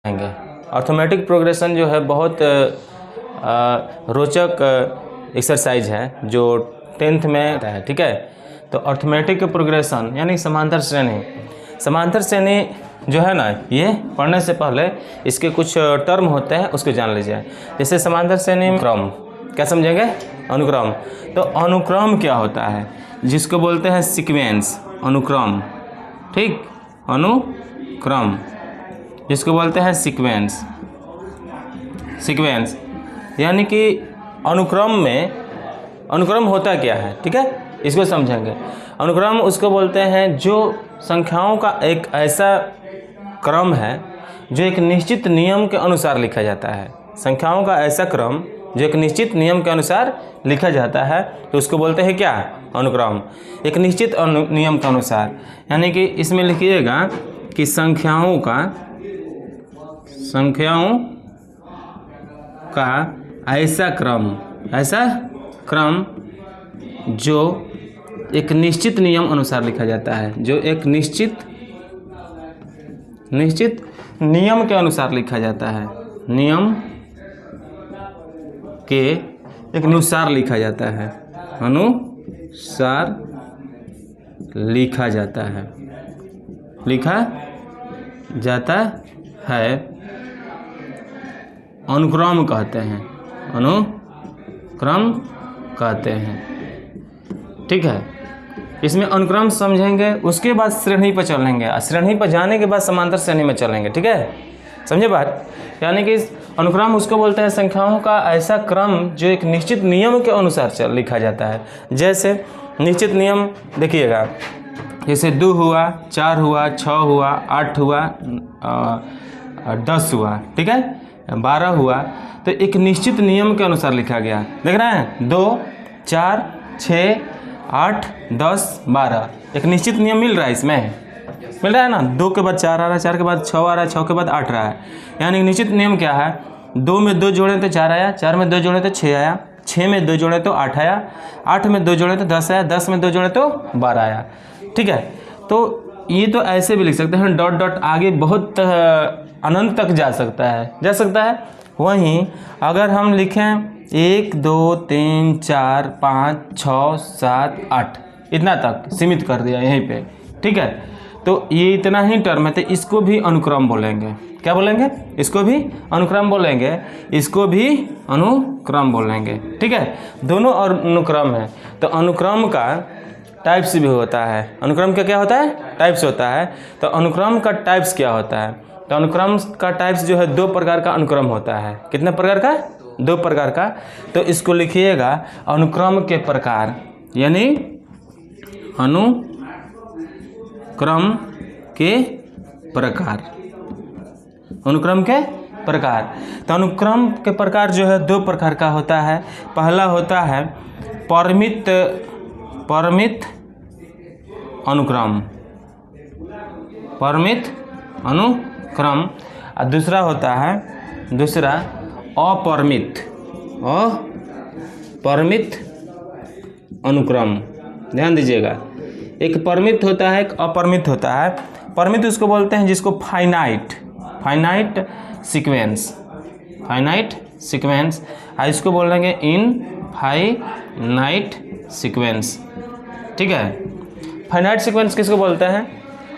Arithmetic progression जो है बहुत रोचक एक्सरसाइज है जो 10th में है, ठीक है। तो अर्थमेटिक प्रोग्रेशन यानी समांतर श्रेणी जो है ना, ये पढ़ने से पहले इसके कुछ टर्म होते हैं, उसको जान लीजिए। जैसे समांतर श्रेणी क्रम, क्या समझेंगे? अनुक्रम। तो अनुक्रम क्या होता है? जिसको बोलते हैं सीक्वेंस, अनुक्रम, ठीक, अनुक्रम, जिसको बोलते हैं सीक्वेंस यानी कि अनुक्रम होता क्या है, ठीक है, इसको समझेंगे। अनुक्रम उसको बोलते हैं जो संख्याओं का एक ऐसा क्रम है जो एक निश्चित नियम के अनुसार लिखा जाता है। संख्याओं का ऐसा क्रम जो एक निश्चित नियम के अनुसार लिखा जाता है, तो उसको बोलते हैं क्या? अनुक्रम। एक निश्चित नियम के अनुसार, यानी कि इसमें लिखिएगा कि संख्याओं का ऐसा क्रम जो एक निश्चित नियम अनुसार लिखा जाता है, जो एक निश्चित नियम के अनुसार लिखा जाता है, नियम के एक अनुसार लिखा जाता है, अनुसार लिखा जाता है, अनुक्रम कहते हैं, अनुक्रम कहते हैं, ठीक है। इसमें अनुक्रम समझेंगे, उसके बाद श्रेणी पर चलेंगे, श्रेणी पर जाने के बाद समांतर श्रेणी में चलेंगे, ठीक है, समझे बात? यानी कि अनुक्रम उसको बोलते हैं संख्याओं का ऐसा क्रम जो एक निश्चित नियम के अनुसार लिखा जाता है। जैसे निश्चित नियम देखिएगा, जैसे 2 हुआ, 4 हुआ, 6 हुआ, 8 हुआ, 10 हुआ, ठीक है, 12 हुआ, तो एक निश्चित नियम के अनुसार लिखा गया। देख रहे हैं, 2, 4, 6, 8, 10, 12, एक निश्चित नियम मिल रहा है, इसमें मिल रहा है ना। 2 के बाद 4 आ रहा है, 4 के बाद 6 आ रहा है, 6 के बाद 8 रहा है, यानी निश्चित नियम क्या है? 2 में 2 जोड़े तो 4 आया, 4 में 2 जोड़े तो 6 आया, 6 में 2 जोड़े तो 8 आया, 8 में 2 जोड़े तो 10 आया, 10 में 2 जोड़े तो 12 आया, ठीक है। तो ये तो ऐसे भी लिख सकते हैं, डॉट डॉट आगे बहुत अनंत तक जा सकता है। वहीं अगर हम लिखें 1 2 3 4 5 6 7 8 इतना तक सीमित कर दिया यहीं पे, ठीक है, तो ये इतना ही टर्म है, तो इसको भी अनुक्रम बोलेंगे। क्या बोलेंगे? इसको भी अनुक्रम बोलेंगे, इसको भी अनुक्रम बोलेंगे, ठीक है। दोनों और अनुक्रम है। तो अनुक्रम का टाइप्स भी होता है। अनुक्रम का क्या होता है? टाइप्स होता है। तो अनुक्रम का टाइप्स क्या होता है? तो अनुक्रम का टाइप्स जो है 2 प्रकार का अनुक्रम होता है। कितने प्रकार का? 2 प्रकार का। तो इसको लिखिएगा अनुक्रम के प्रकार, यानी अनुक्रम के प्रकार, अनुक्रम के प्रकार। तो अनुक्रम के प्रकार जो है 2 प्रकार का होता है। पहला होता है परिमित अनुक्रम, और दूसरा होता है अपरिमित अनुक्रम। ध्यान दीजिएगा, एक परिमित होता है, एक अपरिमित होता है। परिमित उसको बोलते हैं जिसको फाइनाइट सीक्वेंस, इसको बोलेंगे इनफाइनाइट सीक्वेंस, ठीक है। फाइनाइट सीक्वेंस किसको बोलते हैं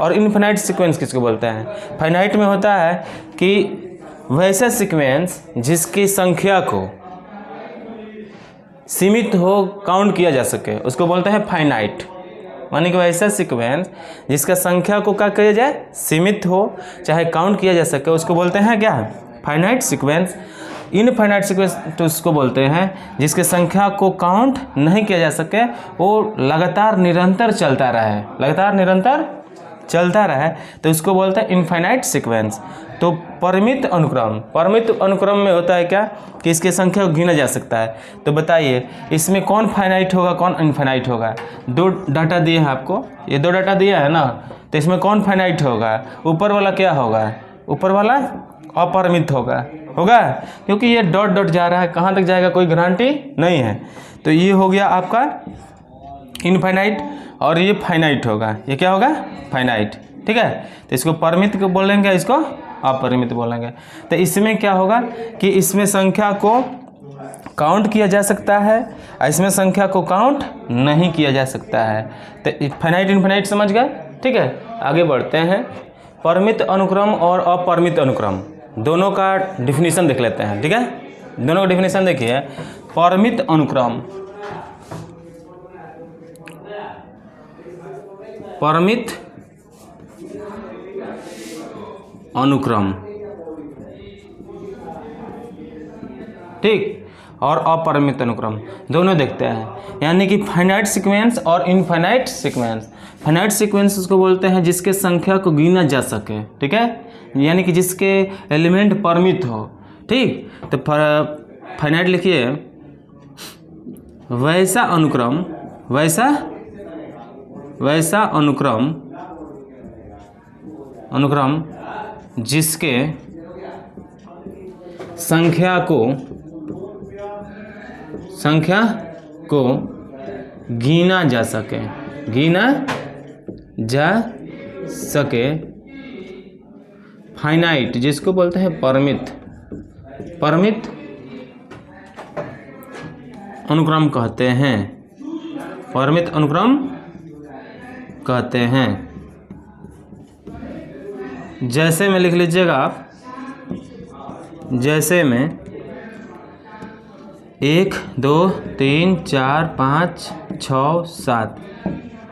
और इनफाइनाइट सीक्वेंस किसको बोलते हैं? फाइनाइट में होता है कि वैसा सीक्वेंस जिसकी संख्या को सीमित हो, काउंट किया जा सके, उसको बोलते हैं फाइनाइट। माने कि वैसा सीक्वेंस जिसका संख्या को क्या किया जाए? सीमित हो, चाहे काउंट किया जा सके, उसको बोलते हैं क्या? Finite sequence. इनफाइनाइट सीक्वेंस तो उसको बोलते हैं जिसके संख्या को काउंट नहीं किया जा सके, वो लगातार निरंतर चलता रहे, तो उसको बोलते हैं इनफाइनाइट सीक्वेंस। तो परिमित अनुक्रम में होता है क्या कि इसकी संख्या को गिना जा सकता है। तो बताइए इसमें कौन फाइनाइट होगा, कौन इनफाइनाइट होगा? 2 डाटा दिए हैं आपको, ये 2 डाटा दिया है ना, तो इसमें कौन फाइनाइट होगा? ऊपर वाला क्या होगा? ऊपर वाला अपरिमित होगा, क्योंकि ये डॉट डॉट जा रहा है, कहाँ तक जाएगा कोई गारंटी नहीं है। तो ये हो गया आपका इनफाइनाइट, और ये फाइनाइट होगा, ये क्या होगा? फाइनाइट, ठीक है। तो इसको परिमित को बोलेंगे, इसको अपरिमित बोलेंगे। तो इसमें क्या होगा कि इसमें संख्या को काउंट किया जा सकता है, इसमें संख्या को काउंट नहीं किया जा सकता है। तो फाइनाइट इनफाइनाइट समझ गए, ठीक है। आगे बढ़ते हैं, परिमित अनुक्रम और अपरिमित अनुक्रम दोनों का डिफिनीशन देख लेते हैं, ठीक है। दोनों का डिफिनीशन देखिए। परिमित अनुक्रम, परिमित अनुक्रम, ठीक, और अपरिमित अनुक्रम दोनों देखते हैं। यानी कि फाइनाइट सीक्वेंस और इनफाइनाइट सीक्वेंस। फाइनाइट सीक्वेंस उसको बोलते हैं जिसके संख्या को गिना जा सके, ठीक है, यानी कि जिसके एलिमेंट परिमित हो, ठीक। तो फाइनाइट लिखिए, वैसा अनुक्रम, वैसा अनुक्रम जिसके संख्या को गिना जा सके, फाइनाइट जिसको बोलते हैं परिमित अनुक्रम कहते हैं, परिमित अनुक्रम कहते हैं। जैसे में लिख लीजिएगा आप, जैसे में 1 2 3 4 5 6 7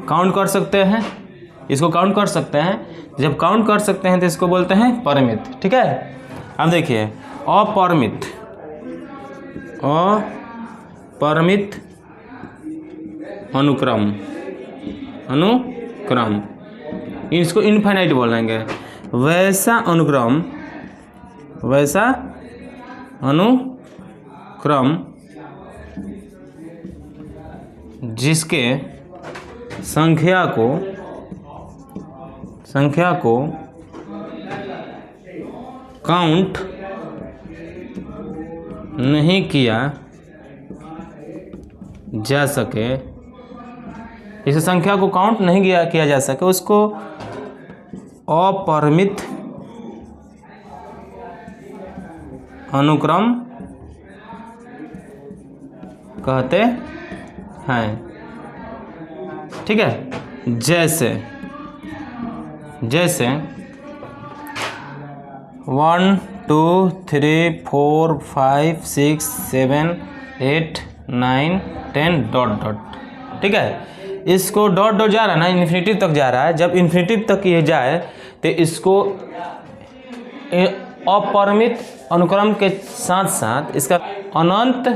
काउंट कर सकते हैं, इसको काउंट कर सकते हैं। जब काउंट कर सकते हैं तो इसको बोलते हैं परिमित, ठीक है। अब देखिए अपरिमित अनुक्रम, इसको इनफाइनाइट बोलेंगे। वैसा अनुक्रम जिसके संख्या को काउंट नहीं किया जा सके, इस संख्या को काउंट नहीं किया जा सके, उसको अपरिमित अनुक्रम कहते हैं, ठीक है। जैसे 1 2 3 4 5 6 7 8 9 10 डॉट, ठीक है। इसको डॉट जा रहा है ना, इन्फिनिटी तक जा रहा है। जब इन्फिनिटी तक ये जाए तो इसको अपरिमित अनुक्रम के साथ साथ इसका अनंत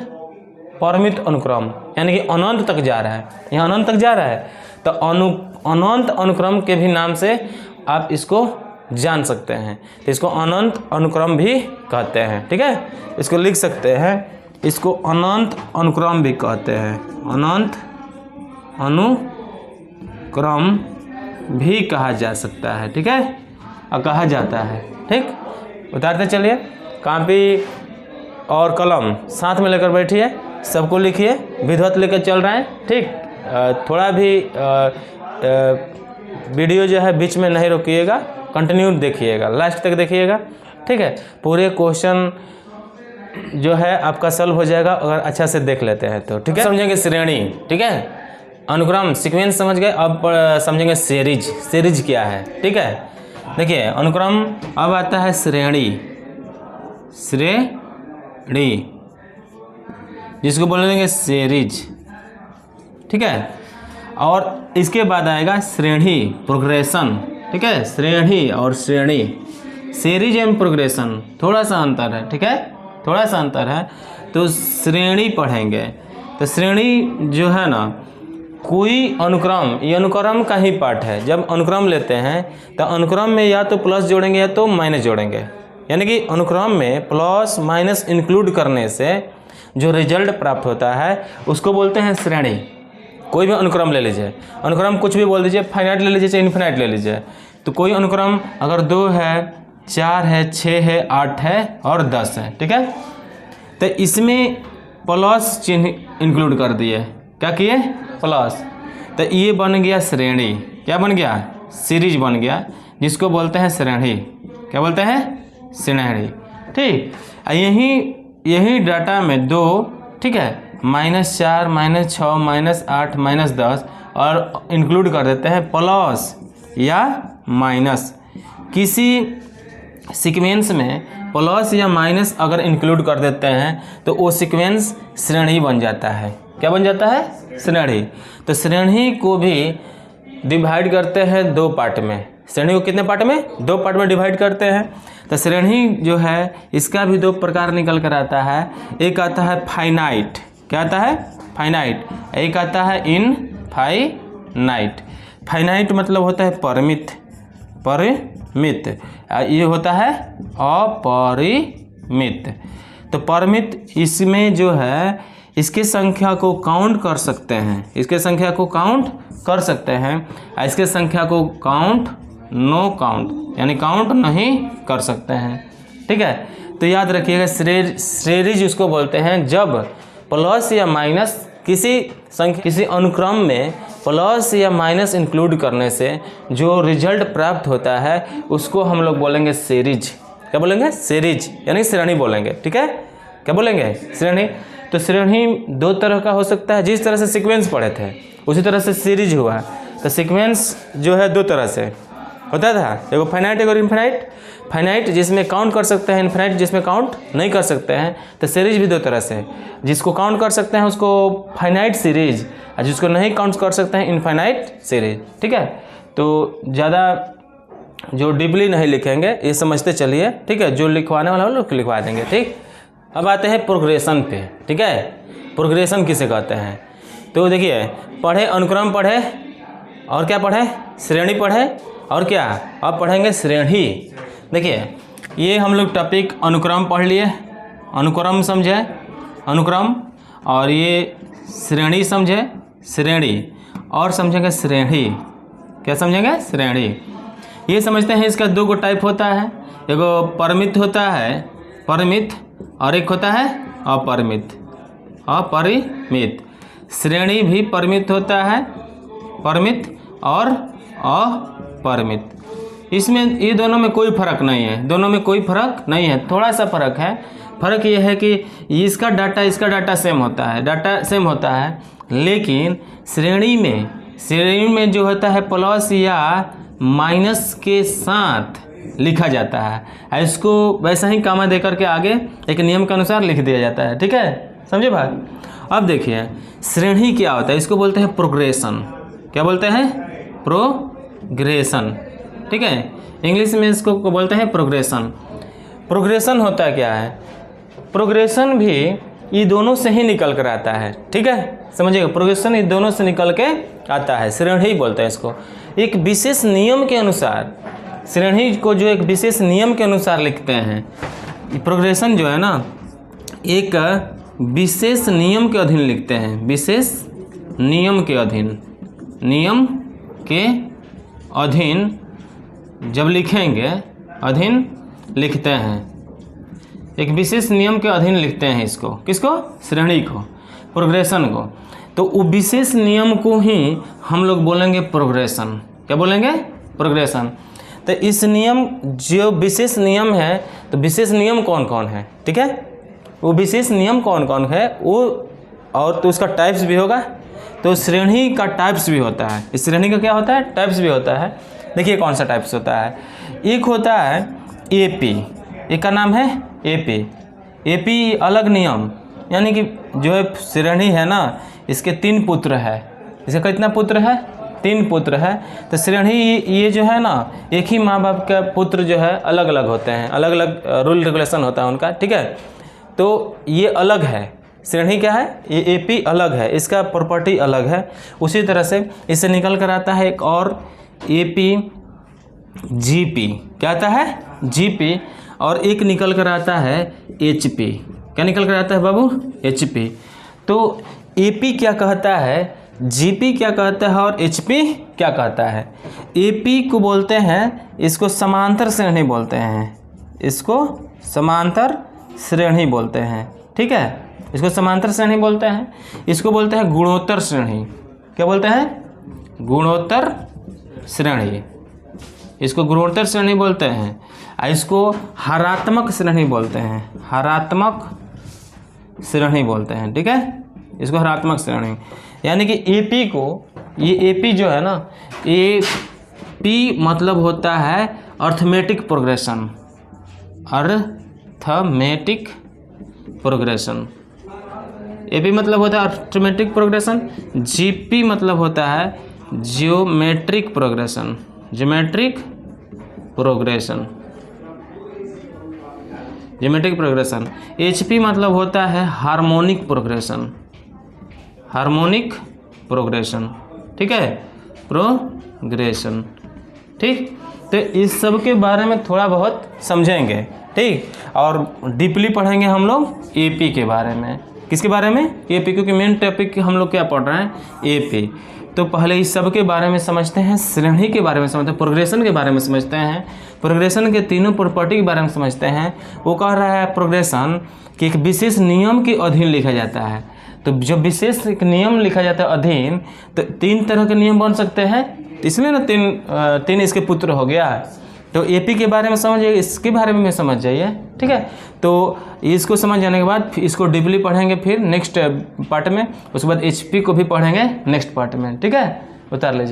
परिमित अनुक्रम, यानी कि अनंत तक जा रहा है, यहाँ अनंत तक जा रहा है, तो अनंत अनुक्रम के भी नाम से आप इसको जान सकते हैं। तो इसको अनंत अनुक्रम भी कहते हैं, ठीक है। इसको लिख सकते हैं, इसको अनंत अनुक्रम भी कहते हैं, अनंत अनुक्रम भी कहा जा सकता है, ठीक है, और कहा जाता है, ठीक। उतारते चलिए, कॉपी और कलम साथ में लेकर बैठिए, सबको लिखिए, विधिवत लेकर चल रहे हैं, ठीक। थोड़ा भी वीडियो जो है बीच में नहीं रोकिएगा, कंटिन्यू देखिएगा, लास्ट तक देखिएगा, ठीक है। पूरे क्वेश्चन जो है आपका सॉल्व हो जाएगा अगर अच्छा से देख लेते हैं तो, ठीक है। समझेंगे श्रेणी, ठीक है, अनुक्रम सीक्वेंस समझ गए। अब समझेंगे सीरीज क्या है, ठीक है। देखिए अनुक्रम, अब आता है श्रेणी जिसको बोलेंगे सीरीज, ठीक है। और इसके बाद आएगा श्रेणी, प्रोग्रेशन, ठीक है। श्रेणी और श्रेणी, सीरीज एंड प्रोग्रेशन थोड़ा सा अंतर है, ठीक है, थोड़ा सा अंतर है। तो श्रेणी पढ़ेंगे तो श्रेणी जो है ना, कोई अनुक्रम, ये अनुक्रम का ही पार्ट है। जब अनुक्रम लेते हैं तो अनुक्रम में या तो प्लस जोड़ेंगे या तो माइनस जोड़ेंगे, यानी कि अनुक्रम में प्लस माइनस इंक्लूड करने से जो रिजल्ट प्राप्त होता है उसको बोलते हैं श्रेणी। कोई भी अनुक्रम ले लीजिए, अनुक्रम कुछ भी बोल दीजिए, फाइनाइट ले लीजिए चाहे इनफिनाइट ले लीजिए। तो कोई अनुक्रम अगर 2 है, 4 है, 6 है, 8 है और 10 है, ठीक है, तो इसमें प्लस चिन्ह इंक्लूड कर दिए, क्या किए, प्लस। तो ये बन गया श्रेणी, क्या बन गया, सीरीज बन गया, जिसको बोलते हैं श्रेणी। क्या बोलते हैं, श्रेणी। ठीक, यही डाटा में 2, ठीक है, -4, -6, -8, -10 और इंक्लूड कर देते हैं प्लस या माइनस। किसी सीक्वेंस में प्लस या माइनस अगर इंक्लूड कर देते हैं तो वो सीक्वेंस श्रेणी बन जाता है। क्या बन जाता है? श्रेणी। तो श्रेणी को भी डिवाइड करते हैं 2 पार्ट में। श्रेणी को कितने पार्ट में? 2 पार्ट में डिवाइड करते हैं। तो श्रेणी जो है इसका भी 2 प्रकार निकल कर आता है। एक आता है फाइनाइट। क्या आता है? फाइनाइट। एक आता है इनफाइनाइट। फाइनाइट मतलब होता है परिमित, ये होता है अपरिमित। तो परिमित इसमें जो है इसकी संख्या को काउंट कर सकते हैं, इसके संख्या को काउंट कर सकते हैं, इसके संख्या को काउंट नो काउंट यानी काउंट नहीं कर सकते हैं। ठीक है, तो याद रखिएगा श्रेणी उसको बोलते हैं जब प्लस या माइनस किसी अनुक्रम में प्लस या माइनस इंक्लूड करने से जो रिजल्ट प्राप्त होता है उसको हम लोग बोलेंगे सीरीज। क्या बोलेंगे? सीरीज यानी श्रेणी बोलेंगे। ठीक है, क्या बोलेंगे? श्रेणी। तो श्रेणी 2 तरह का हो सकता है, जिस तरह से सीक्वेंस पढ़े थे उसी तरह से सीरीज हुआ। तो सीक्वेंस जो है 2 तरह से होता था, एगो फाइनाइट एगो इनफाइनाइट। फाइनाइट जिसमें काउंट कर सकते हैं, इनफाइनाइट जिसमें काउंट नहीं कर सकते हैं। तो सीरीज भी 2 तरह से, जिसको काउंट कर सकते हैं उसको फाइनाइट सीरीज और जिसको नहीं काउंट कर सकते हैं इनफाइनाइट सीरीज। ठीक है, तो ज़्यादा जो डीपली नहीं लिखेंगे, ये समझते चलिए। ठीक है, जो लिखवाने वाला लोग लिखवा देंगे। ठीक, अब आते हैं प्रोग्रेशन पे। ठीक है, प्रोग्रेशन किसे कहते हैं? तो देखिए, पढ़े अनुक्रम पढ़े और क्या पढ़े? श्रेणी पढ़े और क्या अब पढ़ेंगे? श्रेणी। देखिए, ये हम लोग टॉपिक अनुक्रम पढ़ लिए, अनुक्रम समझे अनुक्रम, और ये श्रेणी समझे श्रेणी, और समझेंगे श्रेणी। क्या समझेंगे? श्रेणी। ये समझते हैं इसका 2 टाइप होता है, एगो परिमित होता है, परिमित, और एक होता है अपरिमित। अपरिमित श्रेणी भी परिमित होता है, परिमित और अपरिमित। इसमें ये दोनों में कोई फ़र्क नहीं है, दोनों में कोई फ़र्क नहीं है। थोड़ा सा फ़र्क है। फ़र्क ये है कि इसका डाटा सेम होता है, डाटा सेम होता है, लेकिन श्रेणी में जो होता है प्लस या माइनस के साथ लिखा जाता है। इसको वैसा ही कामा दे करके आगे एक नियम के अनुसार लिख दिया जाता है। ठीक है, समझे भाई? अब देखिए, श्रेणी क्या होता है? इसको बोलते हैं प्रोग्रेशन। क्या बोलते हैं? प्रोग्रेशन। ठीक है, इंग्लिश में इसको बोलते हैं प्रोग्रेशन। प्रोग्रेशन होता क्या है? प्रोग्रेशन भी ये दोनों से ही निकल कर आता है। ठीक है, समझिएगा, प्रोग्रेशन ये दोनों से निकल के आता है। श्रेणी बोलते हैं इसको। एक विशेष नियम के अनुसार श्रेणी को जो एक विशेष नियम के अनुसार लिखते हैं, प्रोग्रेशन जो है ना एक विशेष नियम के अधीन लिखते हैं। विशेष नियम के अधीन, नियम के अधीन जब लिखेंगे, अधीन लिखते हैं, एक विशेष नियम के अधीन लिखते हैं इसको। किसको? श्रेणी को, प्रोग्रेशन को। तो वो विशेष नियम को ही हम लोग बोलेंगे प्रोग्रेशन। क्या बोलेंगे? प्रोग्रेशन। तो इस नियम जो विशेष नियम है, तो विशेष नियम कौन कौन है? ठीक है, वो विशेष नियम कौन कौन है वो, और तो उसका टाइप्स भी होगा। तो श्रेणी का टाइप्स भी होता है। इस श्रेणी का क्या होता है? टाइप्स भी होता है। देखिए कौन सा टाइप्स होता है। एक होता है एपी, एक का नाम है एपी। एपी अलग नियम, यानी कि जो है श्रेणी है ना, इसके 3 पुत्र है। इसका कितना पुत्र है? 3 पुत्र है। तो श्रेणी ये जो है ना, एक ही माँ बाप का पुत्र जो है अलग अलग होते हैं, अलग अलग रूल रेगुलेशन होता है उनका। ठीक है, तो ये अलग है। श्रेणी क्या है? ये एपी अलग है, इसका प्रॉपर्टी अलग है। उसी तरह से इससे निकल कर आता है एक और एपी जीपी। क्या आता है? जीपी। और एक निकल कर आता है एचपी। क्या निकल कर आता है बाबू? एचपी। तो एपी क्या कहता है, जीपी क्या कहता है और एचपी क्या कहता है? एपी को बोलते हैं, इसको समांतर श्रेणी बोलते हैं, इसको समांतर श्रेणी बोलते हैं। ठीक है, इसको समांतर श्रेणी बोलते हैं। इसको बोलते हैं गुणोत्तर श्रेणी। क्या बोलते हैं? गुणोत्तर श्रेणी। इसको गुणोत्तर श्रेणी बोलते हैं। इसको हरात्मक श्रेणी बोलते हैं, हरात्मक श्रेणी बोलते हैं, ठीक है, इसको हरात्मक श्रेणी। यानी कि एपी को, ये एपी जो है ना, एपी मतलब होता है arithmetic progression, arithmetic progression. AP मतलब होता है अर्थमेटिक प्रोग्रेशन, जीपी मतलब होता है geometric progression, geometric progression, geometric progression. HP मतलब होता है हार्मोनिक प्रोग्रेशन, हार्मोनिक प्रोग्रेशन, ठीक है, प्रोग्रेशन, ठीक। तो इस सब के बारे में थोड़ा बहुत समझेंगे, ठीक, और डीपली पढ़ेंगे हम लोग एपी के बारे में। किसके बारे में? एपी, क्योंकि मेन टॉपिक हम लोग क्या पढ़ रहे हैं? एपी। तो पहले इस सब के बारे में समझते हैं, श्रेणी के बारे में समझते हैं, प्रोग्रेशन के बारे में समझते हैं, प्रोग्रेशन के तीनों प्रॉपर्टी के बारे में समझते हैं। वो कह रहा है प्रोग्रेशन कि एक विशेष नियम के अधीन लिखा जाता है। तो जब विशेष एक नियम लिखा जाता है अधीन, तो 3 तरह के नियम बन सकते हैं, इसलिए ना तीन इसके पुत्र हो गया। तो एपी के बारे में समझिए, इसके बारे में समझ जाइए, ठीक है। तो इसको समझ जाने के बाद इसको डीपली पढ़ेंगे फिर नेक्स्ट पार्ट में, उसके बाद एचपी को भी पढ़ेंगे नेक्स्ट पार्ट में, ठीक है। उतार लीजिए।